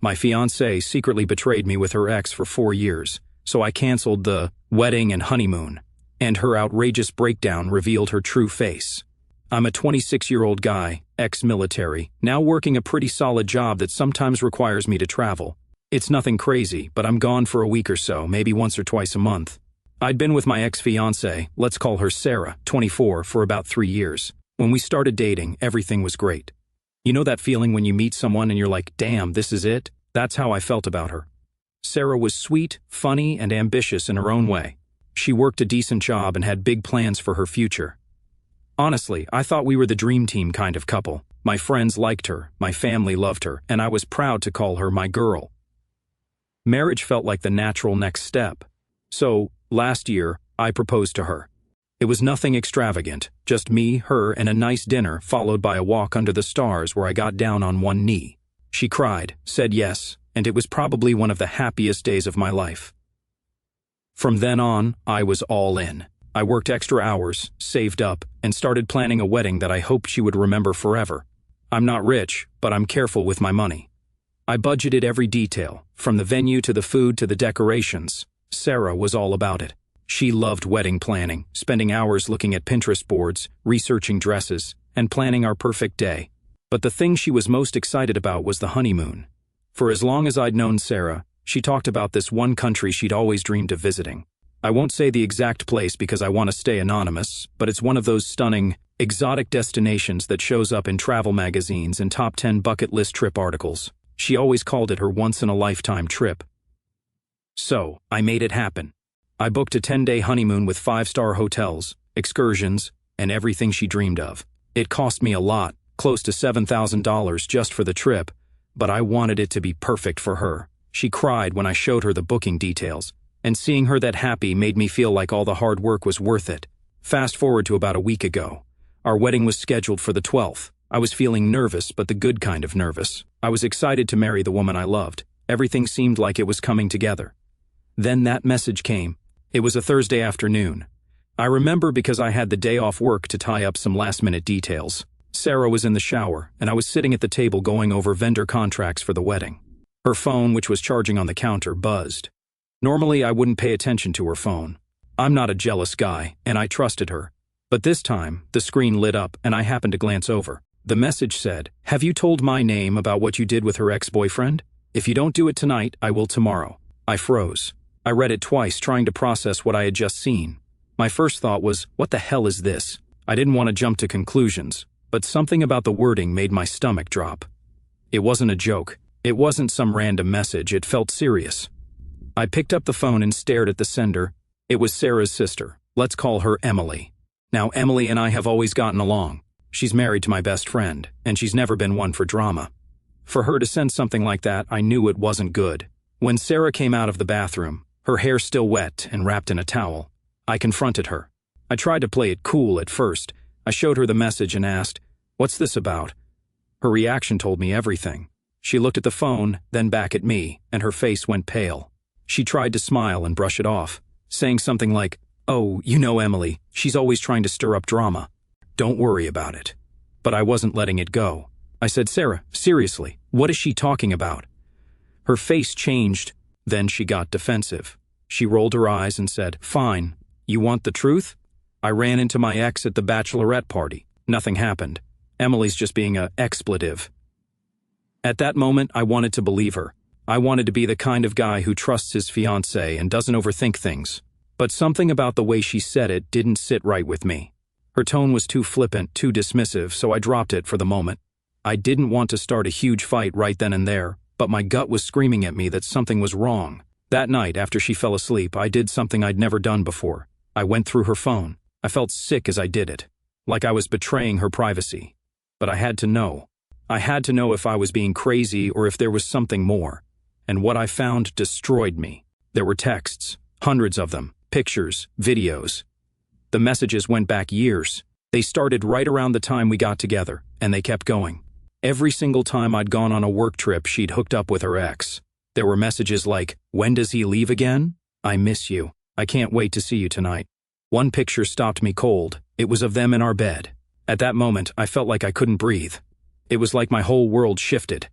My fiancée secretly betrayed me with her ex for 4 years, so I canceled the wedding and honeymoon, and her outrageous breakdown revealed her true face. I'm a 26-year-old guy, ex-military, now working a pretty solid job that sometimes requires me to travel. It's nothing crazy, but I'm gone for a week or so, maybe once or twice a month. I'd been with my ex-fiancée, let's call her Sarah, 24, for about 3 years. When we started dating, everything was great. You know that feeling when you meet someone and you're like, damn, this is it? That's how I felt about her. Sarah was sweet, funny, and ambitious in her own way. She worked a decent job and had big plans for her future. Honestly, I thought we were the dream team kind of couple. My friends liked her, my family loved her, and I was proud to call her my girl. Marriage felt like the natural next step. So, last year, I proposed to her. It was nothing extravagant, just me, her, and a nice dinner followed by a walk under the stars where I got down on one knee. She cried, said yes, and it was probably one of the happiest days of my life. From then on, I was all in. I worked extra hours, saved up, and started planning a wedding that I hoped she would remember forever. I'm not rich, but I'm careful with my money. I budgeted every detail, from the venue to the food to the decorations. Sarah was all about it. She loved wedding planning, spending hours looking at Pinterest boards, researching dresses, and planning our perfect day. But the thing she was most excited about was the honeymoon. For as long as I'd known Sarah, she talked about this one country she'd always dreamed of visiting. I won't say the exact place because I want to stay anonymous, but it's one of those stunning, exotic destinations that shows up in travel magazines and top 10 bucket list trip articles. She always called it her once-in-a-lifetime trip. So, I made it happen. I booked a 10-day honeymoon with 5-star hotels, excursions, and everything she dreamed of. It cost me a lot, close to $7,000 just for the trip, but I wanted it to be perfect for her. She cried when I showed her the booking details, and seeing her that happy made me feel like all the hard work was worth it. Fast forward to about a week ago. Our wedding was scheduled for the 12th. I was feeling nervous, but the good kind of nervous. I was excited to marry the woman I loved. Everything seemed like it was coming together. Then that message came. It was a Thursday afternoon. I remember because I had the day off work to tie up some last-minute details. Sarah was in the shower, and I was sitting at the table going over vendor contracts for the wedding. Her phone, which was charging on the counter, buzzed. Normally, I wouldn't pay attention to her phone. I'm not a jealous guy, and I trusted her. But this time, the screen lit up, and I happened to glance over. The message said, "Have you told my name about what you did with her ex-boyfriend? If you don't do it tonight, I will tomorrow." I froze. I read it twice, trying to process what I had just seen. My first thought was, what the hell is this? I didn't want to jump to conclusions, but something about the wording made my stomach drop. It wasn't a joke. It wasn't some random message. It felt serious. I picked up the phone and stared at the sender. It was Sarah's sister. Let's call her Emily. Now, Emily and I have always gotten along. She's married to my best friend, and she's never been one for drama. For her to send something like that, I knew it wasn't good. When Sarah came out of the bathroom, her hair still wet and wrapped in a towel, I confronted her. I tried to play it cool at first. I showed her the message and asked, "What's this about?" Her reaction told me everything. She looked at the phone, then back at me, and her face went pale. She tried to smile and brush it off, saying something like, "Oh, you know Emily, she's always trying to stir up drama. Don't worry about it." But I wasn't letting it go. I said, "Sarah, seriously, what is she talking about?" Her face changed, then she got defensive. She rolled her eyes and said, "Fine. You want the truth? I ran into my ex at the bachelorette party. Nothing happened. Emily's just being a expletive." At that moment, I wanted to believe her. I wanted to be the kind of guy who trusts his fiancée and doesn't overthink things. But something about the way she said it didn't sit right with me. Her tone was too flippant, too dismissive, so I dropped it for the moment. I didn't want to start a huge fight right then and there, but my gut was screaming at me that something was wrong. That night, after she fell asleep, I did something I'd never done before. I went through her phone. I felt sick as I did it, like I was betraying her privacy. But I had to know. I had to know if I was being crazy or if there was something more. And what I found destroyed me. There were texts, hundreds of them, pictures, videos. The messages went back years. They started right around the time we got together, and they kept going. Every single time I'd gone on a work trip, she'd hooked up with her ex. There were messages like, "When does he leave again? I miss you. I can't wait to see you tonight." One picture stopped me cold. It was of them in our bed. At that moment, I felt like I couldn't breathe. It was like my whole world shifted.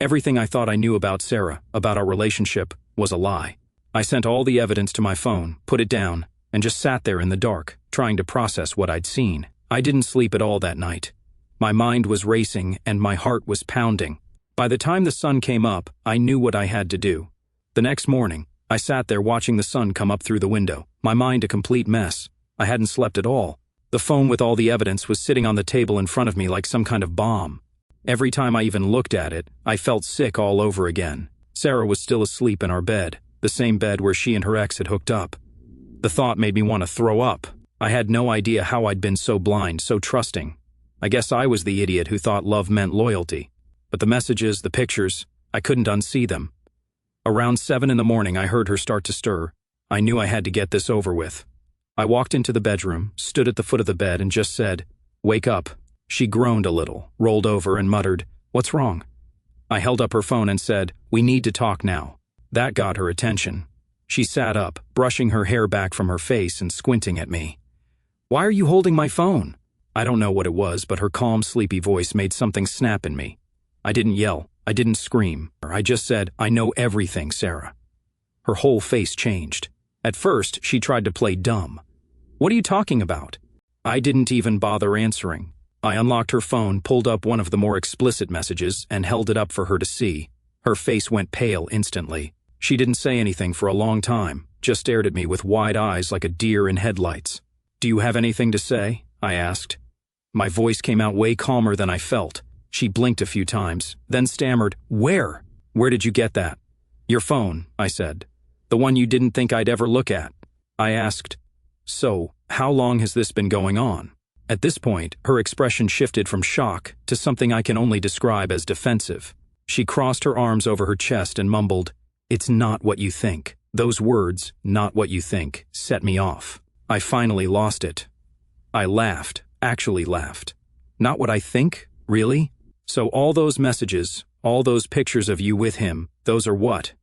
Everything I thought I knew about Sarah, about our relationship, was a lie. I sent all the evidence to my phone, put it down, and just sat there in the dark, trying to process what I'd seen. I didn't sleep at all that night. My mind was racing and my heart was pounding. By the time the sun came up, I knew what I had to do. The next morning, I sat there watching the sun come up through the window, my mind a complete mess. I hadn't slept at all. The phone with all the evidence was sitting on the table in front of me like some kind of bomb. Every time I even looked at it, I felt sick all over again. Sarah was still asleep in our bed, the same bed where she and her ex had hooked up. The thought made me want to throw up. I had no idea how I'd been so blind, so trusting. I guess I was the idiot who thought love meant loyalty. But the messages, the pictures, I couldn't unsee them. Around 7 in the morning, I heard her start to stir. I knew I had to get this over with. I walked into the bedroom, stood at the foot of the bed, and just said, "Wake up." She groaned a little, rolled over, and muttered, "What's wrong?" I held up her phone and said, "We need to talk now." That got her attention. She sat up, brushing her hair back from her face and squinting at me. "Why are you holding my phone?" I don't know what it was, but her calm, sleepy voice made something snap in me. I didn't yell. I didn't scream. I just said, "I know everything, Sarah." Her whole face changed. At first, she tried to play dumb. "What are you talking about?" I didn't even bother answering. I unlocked her phone, pulled up one of the more explicit messages, and held it up for her to see. Her face went pale instantly. She didn't say anything for a long time, just stared at me with wide eyes like a deer in headlights. "Do you have anything to say?" I asked. My voice came out way calmer than I felt. She blinked a few times, then stammered, "Where? Where did you get that?" "Your phone," I said. "The one you didn't think I'd ever look at." I asked, "So, how long has this been going on?" At this point, her expression shifted from shock to something I can only describe as defensive. She crossed her arms over her chest and mumbled, "It's not what you think." Those words, "not what you think," set me off. I finally lost it. I laughed, actually laughed. "Not what I think? Really? So all those messages, all those pictures of you with him, those are what?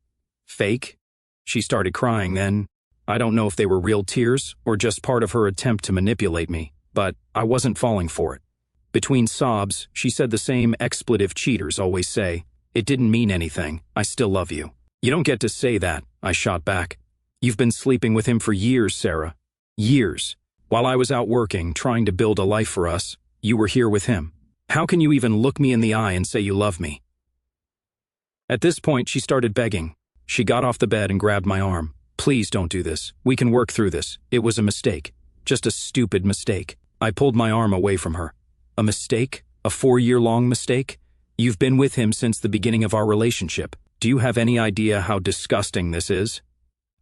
Fake?" She started crying then. I don't know if they were real tears or just part of her attempt to manipulate me, but I wasn't falling for it. Between sobs, she said the same expletive cheaters always say, "It didn't mean anything. I still love you." "You don't get to say that," I shot back. "You've been sleeping with him for years, Sarah. Years. While I was out working, trying to build a life for us, you were here with him. How can you even look me in the eye and say you love me?" At this point, she started begging. She got off the bed and grabbed my arm. "Please don't do this. We can work through this. It was a mistake. Just a stupid mistake." I pulled my arm away from her. "A mistake? A 4-year-long mistake? You've been with him since the beginning of our relationship. Do you have any idea how disgusting this is?"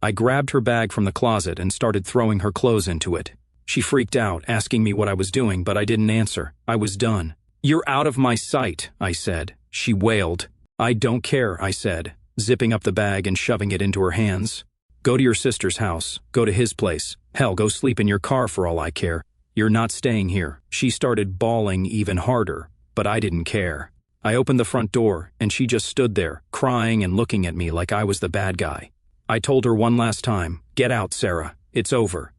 I grabbed her bag from the closet and started throwing her clothes into it. She freaked out, asking me what I was doing, but I didn't answer. I was done. "You're out of my sight," I said. She wailed. "I don't care," I said, zipping up the bag and shoving it into her hands. "Go to your sister's house. Go to his place. Hell, go sleep in your car for all I care. You're not staying here." She started bawling even harder, but I didn't care. I opened the front door, and she just stood there, crying and looking at me like I was the bad guy. I told her one last time, "Get out, Sarah. It's over."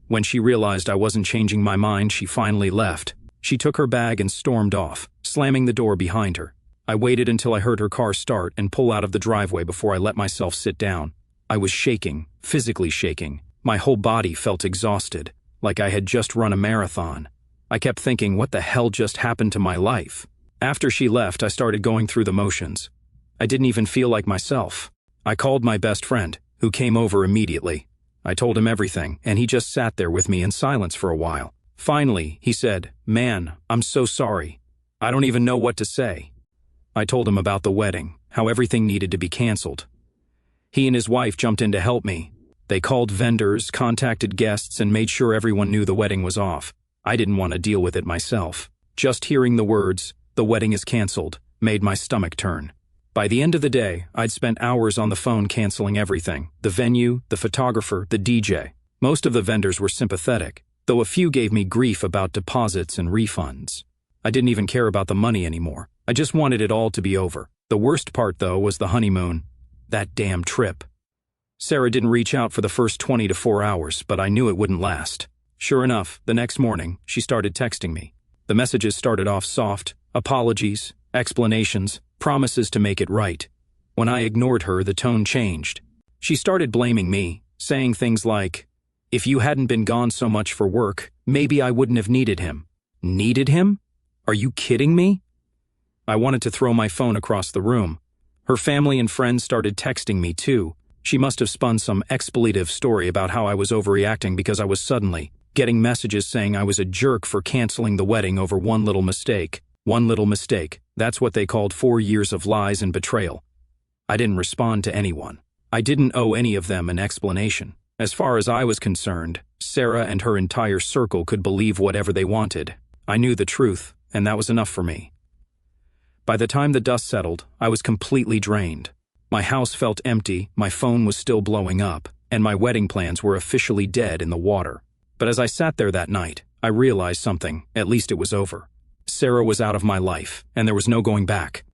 When she realized I wasn't changing my mind, she finally left. She took her bag and stormed off, slamming the door behind her. I waited until I heard her car start and pull out of the driveway before I let myself sit down. I was shaking, physically shaking. My whole body felt exhausted, like I had just run a marathon. I kept thinking, what the hell just happened to my life? After she left, I started going through the motions. I didn't even feel like myself. I called my best friend, who came over immediately. I told him everything, and he just sat there with me in silence for a while. Finally, he said, "Man, I'm so sorry. I don't even know what to say." I told him about the wedding, how everything needed to be canceled. He and his wife jumped in to help me. They called vendors, contacted guests, and made sure everyone knew the wedding was off. I didn't want to deal with it myself. Just hearing the words, "The wedding is canceled," made my stomach turn. By the end of the day, I'd spent hours on the phone canceling everything: the venue, the photographer, the DJ. Most of the vendors were sympathetic, though a few gave me grief about deposits and refunds. I didn't even care about the money anymore. I just wanted it all to be over. The worst part, though, was the honeymoon. That damn trip. Sarah didn't reach out for the first 24 hours, but I knew it wouldn't last. Sure enough, the next morning, she started texting me. The messages started off soft, apologies, explanations, promises to make it right. When I ignored her, the tone changed. She started blaming me, saying things like, "If you hadn't been gone so much for work, maybe I wouldn't have needed him." Needed him? Are you kidding me? I wanted to throw my phone across the room. Her family and friends started texting me too. She must have spun some expletive story about how I was overreacting because I was suddenly getting messages saying I was a jerk for canceling the wedding over one little mistake. One little mistake. That's what they called 4 years of lies and betrayal. I didn't respond to anyone. I didn't owe any of them an explanation. As far as I was concerned, Sarah and her entire circle could believe whatever they wanted. I knew the truth, and that was enough for me. By the time the dust settled, I was completely drained. My house felt empty, my phone was still blowing up, and my wedding plans were officially dead in the water. But as I sat there that night, I realized something. At least it was over. Sarah was out of my life, and there was no going back.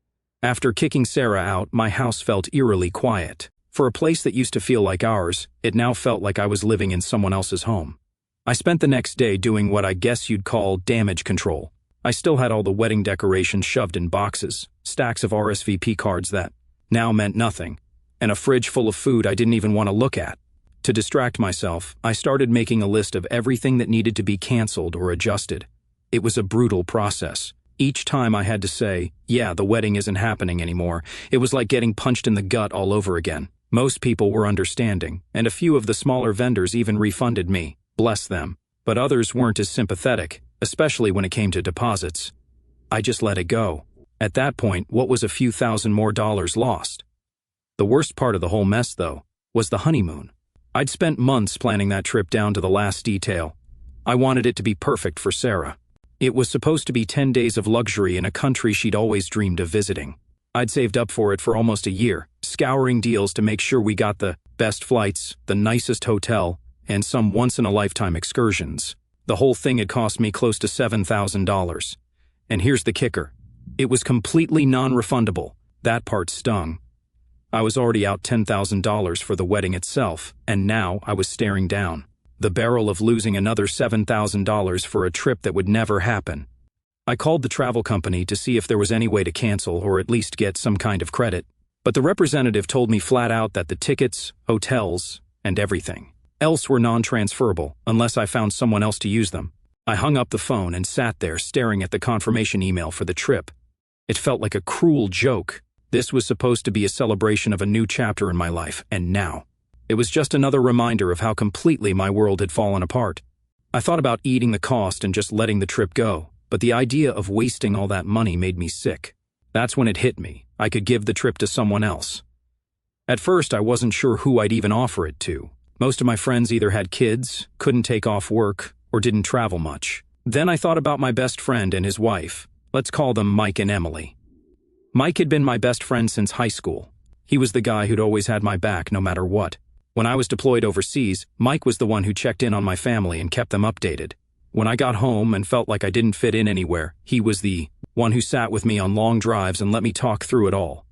After kicking Sarah out, my house felt eerily quiet. For a place that used to feel like ours, it now felt like I was living in someone else's home. I spent the next day doing what I guess you'd call damage control. I still had all the wedding decorations shoved in boxes, stacks of RSVP cards that now meant nothing, and a fridge full of food I didn't even want to look at. To distract myself, I started making a list of everything that needed to be canceled or adjusted. It was a brutal process. Each time I had to say, yeah, the wedding isn't happening anymore. It was like getting punched in the gut all over again. Most people were understanding, and a few of the smaller vendors even refunded me. Bless them. But others weren't as sympathetic, especially when it came to deposits. I just let it go. At that point, what was a few thousand more dollars lost? The worst part of the whole mess, though, was the honeymoon. I'd spent months planning that trip down to the last detail. I wanted it to be perfect for Sarah. It was supposed to be 10 days of luxury in a country she'd always dreamed of visiting. I'd saved up for it for almost a year, scouring deals to make sure we got the best flights, the nicest hotel, and some once-in-a-lifetime excursions. The whole thing had cost me close to $7,000. And here's the kicker. It was completely non-refundable. That part stung. I was already out $10,000 for the wedding itself, and now I was staring down the barrel of losing another $7,000 for a trip that would never happen. I called the travel company to see if there was any way to cancel or at least get some kind of credit, but the representative told me flat out that the tickets, hotels, and everything else were non-transferable unless I found someone else to use them. I hung up the phone and sat there staring at the confirmation email for the trip. It felt like a cruel joke. This was supposed to be a celebration of a new chapter in my life, and now it was just another reminder of how completely my world had fallen apart. I thought about eating the cost and just letting the trip go, but the idea of wasting all that money made me sick. That's when it hit me. I could give the trip to someone else. At first, I wasn't sure who I'd even offer it to. Most of my friends either had kids, couldn't take off work, or didn't travel much. Then I thought about my best friend and his wife. Let's call them Mike and Emily. Mike had been my best friend since high school. He was the guy who'd always had my back no matter what. When I was deployed overseas, Mike was the one who checked in on my family and kept them updated. When I got home and felt like I didn't fit in anywhere, he was the one who sat with me on long drives and let me talk through it all.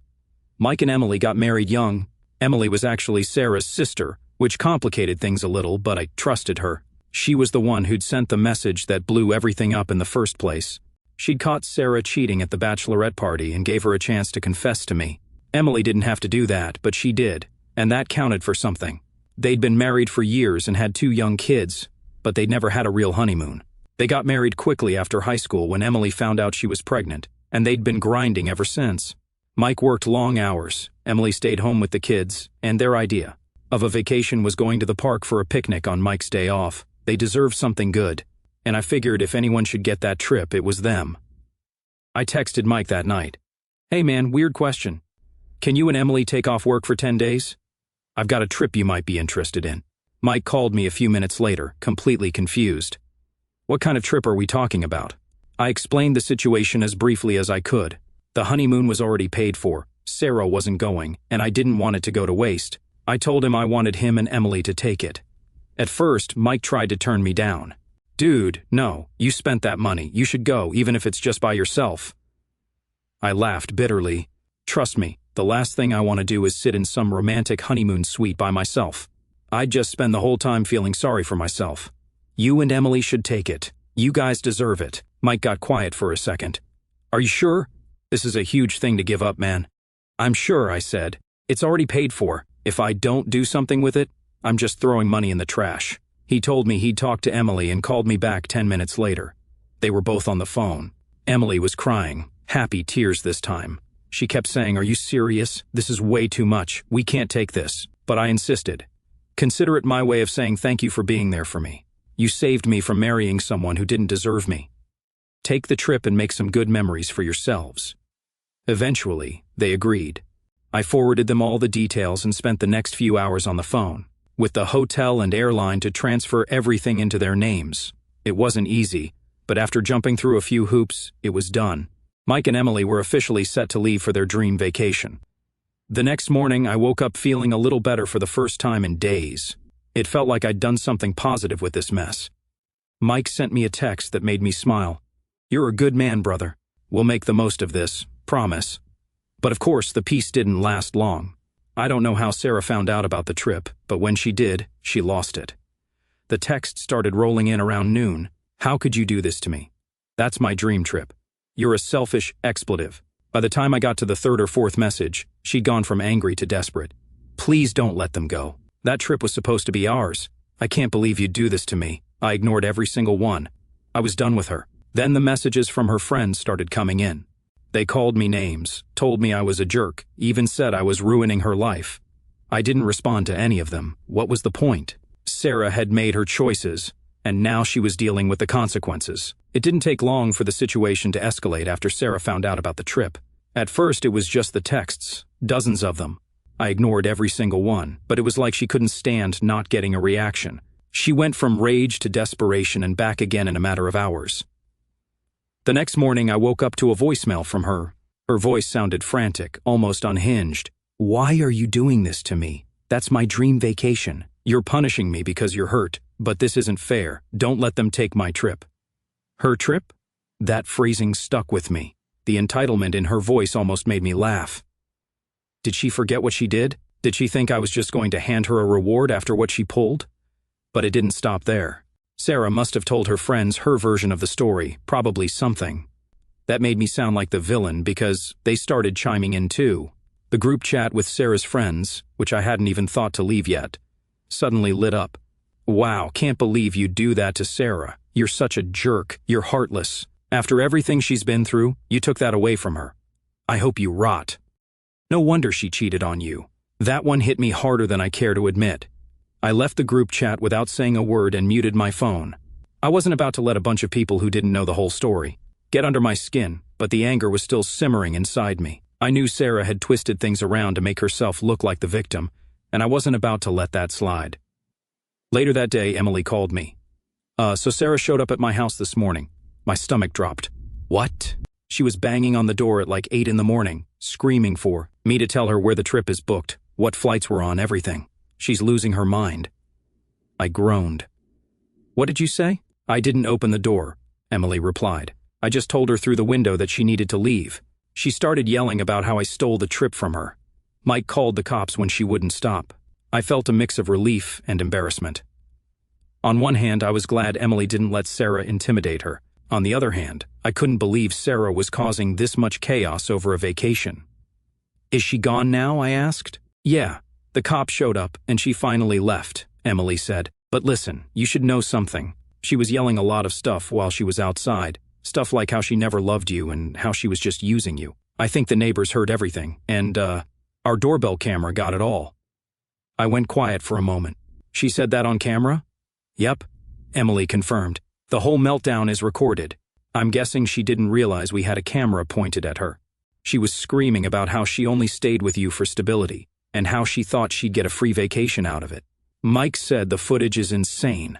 Mike and Emily got married young. Emily was actually Sarah's sister, which complicated things a little, but I trusted her. She was the one who'd sent the message that blew everything up in the first place. She'd caught Sarah cheating at the bachelorette party and gave her a chance to confess to me. Emily didn't have to do that, but she did, and that counted for something. They'd been married for years and had 2 young kids, but they'd never had a real honeymoon. They got married quickly after high school when Emily found out she was pregnant, and they'd been grinding ever since. Mike worked long hours, Emily stayed home with the kids, and their idea of a vacation was going to the park for a picnic on Mike's day off. They deserved something good, and I figured if anyone should get that trip, it was them. I texted Mike that night. "Hey man, weird question. Can you and Emily take off work for 10 days? I've got a trip you might be interested in." Mike called me a few minutes later, completely confused. "What kind of trip are we talking about?" I explained the situation as briefly as I could. The honeymoon was already paid for, Sarah wasn't going, and I didn't want it to go to waste. I told him I wanted him and Emily to take it. At first, Mike tried to turn me down. "Dude, no, you spent that money. You should go, even if it's just by yourself." I laughed bitterly. "Trust me, the last thing I want to do is sit in some romantic honeymoon suite by myself. I'd just spend the whole time feeling sorry for myself. You and Emily should take it. You guys deserve it." Mike got quiet for a second. "Are you sure? This is a huge thing to give up, man. I'm sure, I said. It's already paid for. If I don't do something with it, I'm just throwing money in the trash. He told me he'd talked to Emily and called me back 10 minutes later. They were both on the phone. Emily was crying, happy tears this time. She kept saying, "Are you serious? This is way too much. We can't take this." But I insisted. Consider it my way of saying thank you for being there for me. You saved me from marrying someone who didn't deserve me. Take the trip and make some good memories for yourselves. Eventually, they agreed. I forwarded them all the details and spent the next few hours on the phone, with the hotel and airline to transfer everything into their names. It wasn't easy, but after jumping through a few hoops, it was done. Mike and Emily were officially set to leave for their dream vacation. The next morning, I woke up feeling a little better for the first time in days. It felt like I'd done something positive with this mess. Mike sent me a text that made me smile. "You're a good man, brother. We'll make the most of this, promise." But of course, the peace didn't last long. I don't know how Sarah found out about the trip, but when she did, she lost it. The text started rolling in around noon. "How could you do this to me? That's my dream trip. You're a selfish expletive." By the time I got to the third or fourth message, she'd gone from angry to desperate. "Please don't let them go. That trip was supposed to be ours. I can't believe you'd do this to me." I ignored every single one. I was done with her. Then the messages from her friends started coming in. They called me names, told me I was a jerk, even said I was ruining her life. I didn't respond to any of them. What was the point? Sarah had made her choices, and now she was dealing with the consequences. It didn't take long for the situation to escalate after Sarah found out about the trip. At first, it was just the texts, dozens of them. I ignored every single one, but it was like she couldn't stand not getting a reaction. She went from rage to desperation and back again in a matter of hours. The next morning, I woke up to a voicemail from her. Her voice sounded frantic, almost unhinged. "Why are you doing this to me? That's my dream vacation. You're punishing me because you're hurt, but this isn't fair. Don't let them take my trip." Her trip? That phrasing stuck with me. The entitlement in her voice almost made me laugh. Did she forget what she did? Did she think I was just going to hand her a reward after what she pulled? But it didn't stop there. Sarah must have told her friends her version of the story, probably something. That made me sound like the villain because they started chiming in too. The group chat with Sarah's friends, which I hadn't even thought to leave yet, suddenly lit up. "Wow, can't believe you do that to Sarah. You're such a jerk. You're heartless. After everything she's been through, you took that away from her. I hope you rot. No wonder she cheated on you." That one hit me harder than I care to admit. I left the group chat without saying a word and muted my phone. I wasn't about to let a bunch of people who didn't know the whole story get under my skin, but the anger was still simmering inside me. I knew Sarah had twisted things around to make herself look like the victim, and I wasn't about to let that slide. Later that day, Emily called me. So Sarah showed up at my house this morning." My stomach dropped. "What?" She was banging on the door at like 8 in the morning, screaming for me to tell her where the trip is booked, what flights were on, everything. She's losing her mind. I groaned. "What did you say?" "I didn't open the door," Emily replied. "I just told her through the window that she needed to leave. She started yelling about how I stole the trip from her. Mike called the cops when she wouldn't stop." I felt a mix of relief and embarrassment. On one hand, I was glad Emily didn't let Sarah intimidate her. On the other hand, I couldn't believe Sarah was causing this much chaos over a vacation. "Is she gone now?" I asked. "Yeah. The cop showed up, and she finally left," Emily said. "But listen, you should know something. She was yelling a lot of stuff while she was outside. Stuff like how she never loved you and how she was just using you. I think the neighbors heard everything, and, our doorbell camera got it all." I went quiet for a moment. "She said that on camera?" "Yep," Emily confirmed. "The whole meltdown is recorded. I'm guessing she didn't realize we had a camera pointed at her. She was screaming about how she only stayed with you for stability, and how she thought she'd get a free vacation out of it. Mike said the footage is insane.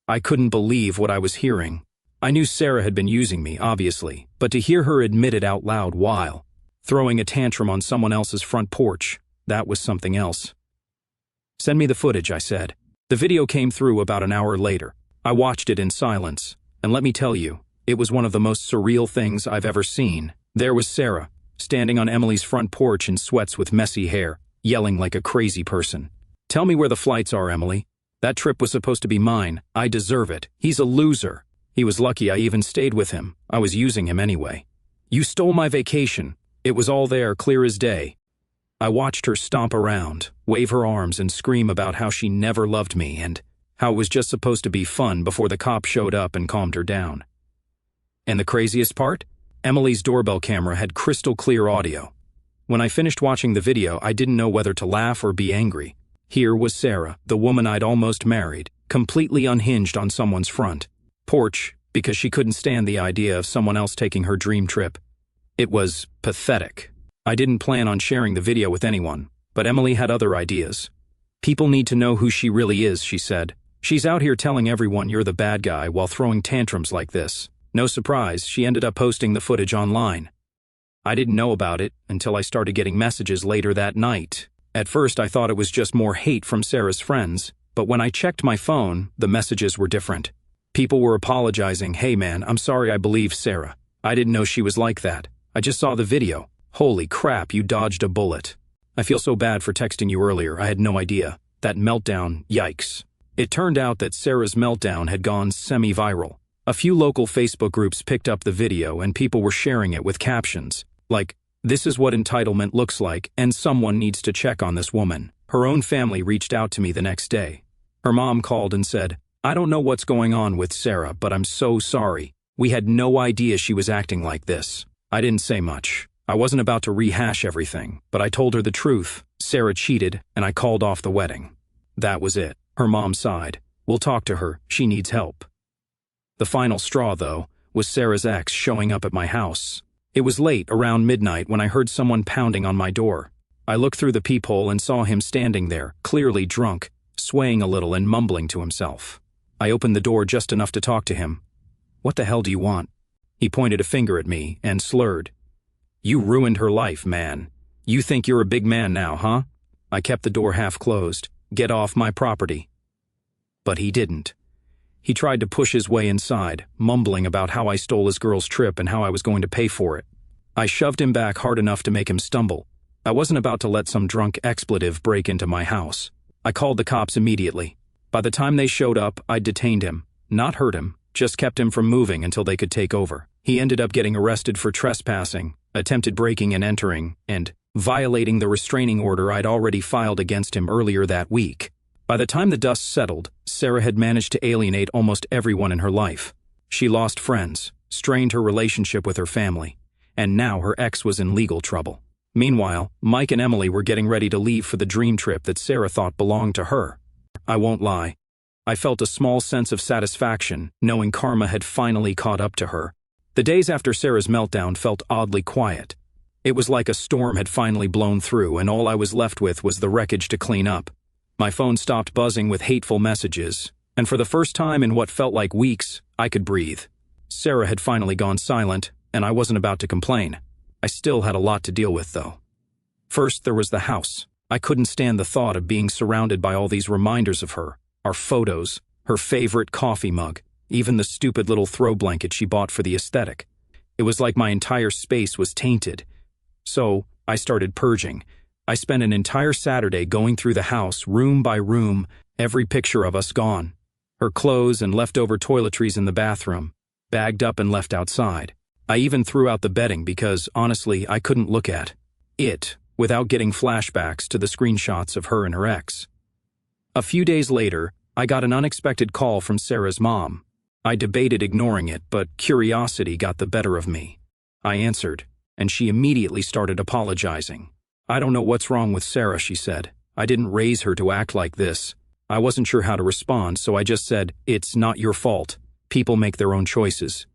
I couldn't believe what I was hearing. I knew Sarah had been using me, obviously, but to hear her admit it out loud while throwing a tantrum on someone else's front porch, that was something else. "Send me the footage," I said. The video came through about an hour later. I watched it in silence, and let me tell you, it was one of the most surreal things I've ever seen. There was Sarah, standing on Emily's front porch in sweats with messy hair, yelling like a crazy person. "Tell me where the flights are, Emily. That trip was supposed to be mine. I deserve it. He's a loser. He was lucky I even stayed with him. I was using him anyway. You stole my vacation. It was all there, clear as day. I watched her stomp around, wave her arms and scream about how she never loved me and how it was just supposed to be fun before the cop showed up and calmed her down. And the craziest part? Emily's doorbell camera had crystal clear audio. When I finished watching the video, I didn't know whether to laugh or be angry. Here was Sarah, the woman I'd almost married, completely unhinged on someone's front porch because she couldn't stand the idea of someone else taking her dream trip. It was pathetic. I didn't plan on sharing the video with anyone, but Emily had other ideas. People need to know who she really is, she said. She's out here telling everyone you're the bad guy while throwing tantrums like this. No surprise, she ended up posting the footage online. I didn't know about it until I started getting messages later that night. At first, I thought it was just more hate from Sarah's friends, but when I checked my phone, the messages were different. People were apologizing. Hey man, I'm sorry I believed Sarah. I didn't know she was like that. I just saw the video. Holy crap, you dodged a bullet. I feel so bad for texting you earlier. I had no idea. That meltdown, yikes. It turned out that Sarah's meltdown had gone semi-viral. A few local Facebook groups picked up the video and people were sharing it with captions like, "This is what entitlement looks like, and someone needs to check on this woman." Her own family reached out to me the next day. Her mom called and said, "I don't know what's going on with Sarah, but I'm so sorry. We had no idea she was acting like this." I didn't say much. I wasn't about to rehash everything, but I told her the truth. Sarah cheated, and I called off the wedding. That was it. Her mom sighed. "We'll talk to her. She needs help." The final straw, though, was Sarah's ex showing up at my house. It was late, around midnight, when I heard someone pounding on my door. I looked through the peephole and saw him standing there, clearly drunk, swaying a little and mumbling to himself. I opened the door just enough to talk to him. "What the hell do you want?" He pointed a finger at me and slurred. "You ruined her life, man. You think you're a big man now, huh?" I kept the door half closed. "Get off my property." But he didn't. He tried to push his way inside, mumbling about how I stole his girl's trip and how I was going to pay for it. I shoved him back hard enough to make him stumble. I wasn't about to let some drunk expletive break into my house. I called the cops immediately. By the time they showed up, I'd detained him, not hurt him, just kept him from moving until they could take over. He ended up getting arrested for trespassing, attempted breaking and entering, and violating the restraining order I'd already filed against him earlier that week. By the time the dust settled, Sarah had managed to alienate almost everyone in her life. She lost friends, strained her relationship with her family, and now her ex was in legal trouble. Meanwhile, Mike and Emily were getting ready to leave for the dream trip that Sarah thought belonged to her. I won't lie. I felt a small sense of satisfaction knowing karma had finally caught up to her. The days after Sarah's meltdown felt oddly quiet. It was like a storm had finally blown through and all I was left with was the wreckage to clean up. My phone stopped buzzing with hateful messages, and for the first time in what felt like weeks, I could breathe. Sarah had finally gone silent, and I wasn't about to complain. I still had a lot to deal with, though. First, there was the house. I couldn't stand the thought of being surrounded by all these reminders of her, our photos, her favorite coffee mug, even the stupid little throw blanket she bought for the aesthetic. It was like my entire space was tainted. So, I started purging. I spent an entire Saturday going through the house, room by room, every picture of us gone. Her clothes and leftover toiletries in the bathroom, bagged up and left outside. I even threw out the bedding because, honestly, I couldn't look at it without getting flashbacks to the screenshots of her and her ex. A few days later, I got an unexpected call from Sarah's mom. I debated ignoring it, but curiosity got the better of me. I answered, and she immediately started apologizing. "I don't know what's wrong with Sarah," she said. "I didn't raise her to act like this." I wasn't sure how to respond, so I just said, "It's not your fault. People make their own choices."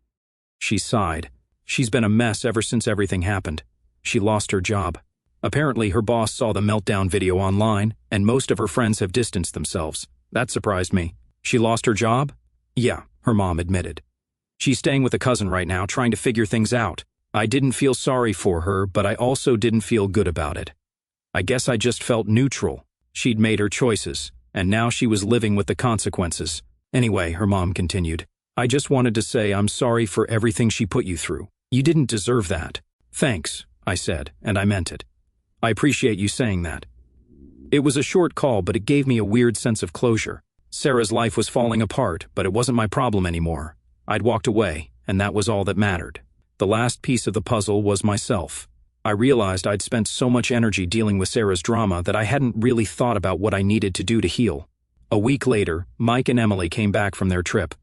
She sighed. She's been a mess ever since everything happened. She lost her job. Apparently, her boss saw the meltdown video online, and most of her friends have distanced themselves. That surprised me. She lost her job? Yeah, her mom admitted. She's staying with a cousin right now, trying to figure things out. I didn't feel sorry for her, but I also didn't feel good about it. I guess I just felt neutral. She'd made her choices, and now she was living with the consequences. Anyway, her mom continued, "I just wanted to say I'm sorry for everything she put you through. You didn't deserve that." "Thanks," I said, and I meant it. "I appreciate you saying that." It was a short call, but it gave me a weird sense of closure. Sarah's life was falling apart, but it wasn't my problem anymore. I'd walked away, and that was all that mattered. The last piece of the puzzle was myself. I realized I'd spent so much energy dealing with Sarah's drama that I hadn't really thought about what I needed to do to heal. A week later, Mike and Emily came back from their trip.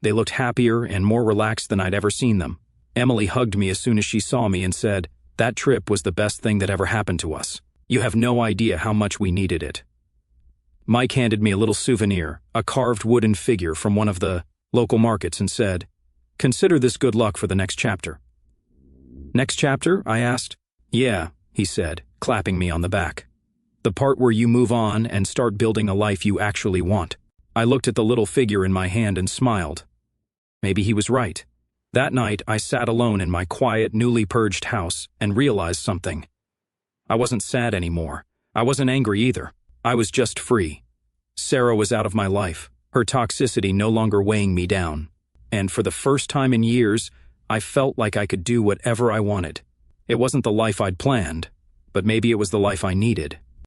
They looked happier and more relaxed than I'd ever seen them. Emily hugged me as soon as she saw me and said, "That trip was the best thing that ever happened to us. You have no idea how much we needed it." Mike handed me a little souvenir, a carved wooden figure from one of the local markets, and said, "Consider this good luck for the next chapter." "Next chapter?" I asked. "Yeah," he said, clapping me on the back. "The part where you move on and start building a life you actually want." I looked at the little figure in my hand and smiled. Maybe he was right. That night, I sat alone in my quiet, newly purged house and realized something. I wasn't sad anymore. I wasn't angry either. I was just free. Sarah was out of my life, her toxicity no longer weighing me down. And for the first time in years, I felt like I could do whatever I wanted. It wasn't the life I'd planned, but maybe it was the life I needed.